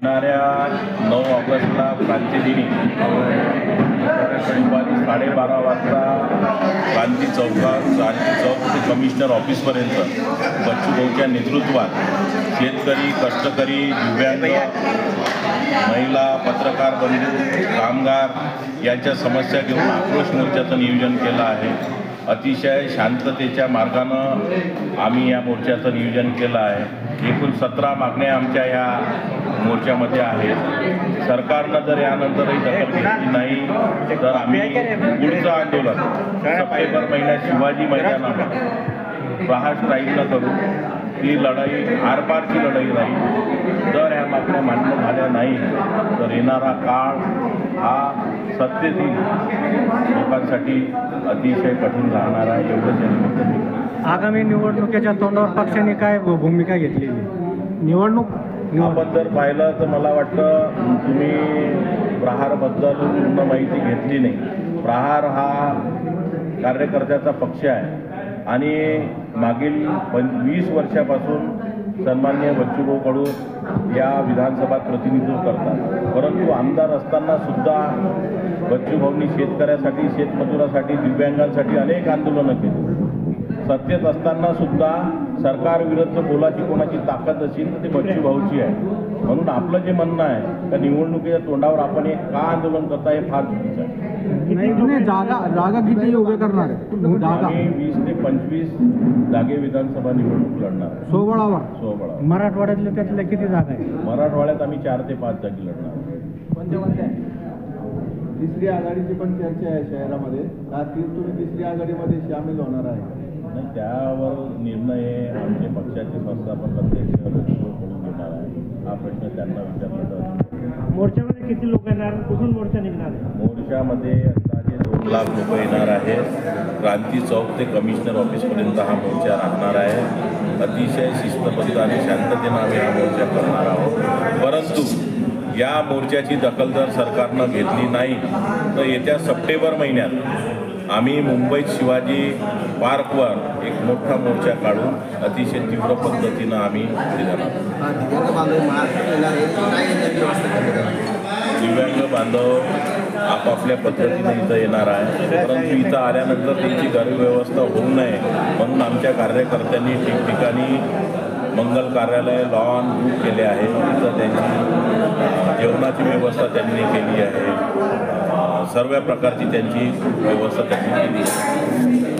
येणाऱ्या 9 ऑगस्टला क्रांतीदिनी दुपारी 12:30 वाजता क्रांती चौक ते कमिशनर ऑफिसपर्यंत बच्चू भाऊच्या नेतृत्वात शेतकरी, कष्टकरी, दिव्यांग, महिला, पत्रकार बंधू, कामगार यांच्या समस्या घेऊन आक्रोश मोर्चाचं नियोजन केलं आहे। अतिशय शांततेच्या मार्गानं आम्ही या मोर्चाचं नियोजन केलं आहे। एकूण 17 मागण्या आमच्या या मोर्चामध्ये आहेत। सरकारनं जर यानंतरही दखल घेतली नाही तर आम्ही पुढचं आंदोलन सप्टेंबर महिन्यात शिवाजी मैदानावर प्रहार स्ट्राईकनं करू। ही लढाई आरपारची लढाई राहील। जर ह्या मागण्या मान्य झाल्या नाही तर येणारा काळ हा सत्तेतील लोकांसाठी अतिशय कठीण राहणार आहे। एवढंच आगामी निवडणुकीच्या तोंडावर पक्षाने काय भूमिका घेतली? निवडणूक आपण जर पाहिलं तर मला वाटतं तुम्ही प्रहारबद्दल पूर्ण माहिती घेतली नाही। प्रहार हा कार्यकर्त्याचा पक्ष आहे आणि मागील 20 वर्षापासून सन्माननीय बच्चूभाऊ कडू या विधानसभा प्रतिनिधित्व करतात। परंतु आमदार असताना सुद्धा बच्चूभाऊंनी शेतकऱ्यासाठी, शेतमजुरासाठी, दिव्यांगांसाठी अनेक आंदोलनं केली। सत्तेत असताना सुद्धा सरकारविरुद्ध बोलाची कोणाची ताकद असेल तर ते बच्चूभाऊची आहे। म्हणून आपलं जे म्हणणं आहे त्या निवडणुकीच्या तोंडावर आपण एक का आंदोलन करता हे फार चुकीचं आहे। जागा किती उभे करणार? आम्ही 20 ते 25 जागे विधानसभा निवडणूक लढणार आहे। सोबळावर मराठवाड्यातल्या त्यातल्या किती जागा आहे? मराठवाड्यात आम्ही 4 ते 5 जागी लढणार आहे। तिसरी आघाडीची पण चर्चा आहे शहरामध्ये, का तुम्ही तिसरी आघाडीमध्ये सामील होणार आहे? नाही, त्यावर निर्णय आमचे पक्षाचे संस्थापक अध्यक्ष कडून घेणार आहे। हा प्रश्न त्यांना विचारला जातो। मोर्चामध्ये किती लोक येणार? कुठून मोर्चा निघणार? मोर्चामध्ये अंदाजे 2 लाख लोक येणार आहेत। क्रांती चौक ते कमिशनर ऑफिसपर्यंत हा मोर्चा राहणार आहे। अतिशय शिस्तबद्ध आणि शांततेनं आम्ही हा मोर्चा करणार आहोत। परंतु या मोर्चाची दखल जर सरकारनं घेतली नाही तर येत्या सप्टेंबर महिन्यात आम्ही मुंबईत शिवाजी पार्कवर एक मोठा मोर्चा काढून अतिशय तीव्र पद्धतीनं आम्ही दिव्यांग बांधव आपापल्या पद्धतीने इथं येणार आहे। परंतु इथं आल्यानंतर त्यांची गैरव्यवस्था होऊ नये म्हणून आमच्या कार्यकर्त्यांनी ठिकठिकाणी मंगल कार्यालय, लॉन बुक केले आहे। तिथं त्यांची जेवणाची व्यवस्था त्यांनी केली आहे। सर्व प्रकारची त्यांची व्यवस्था त्यांनी केली आहे।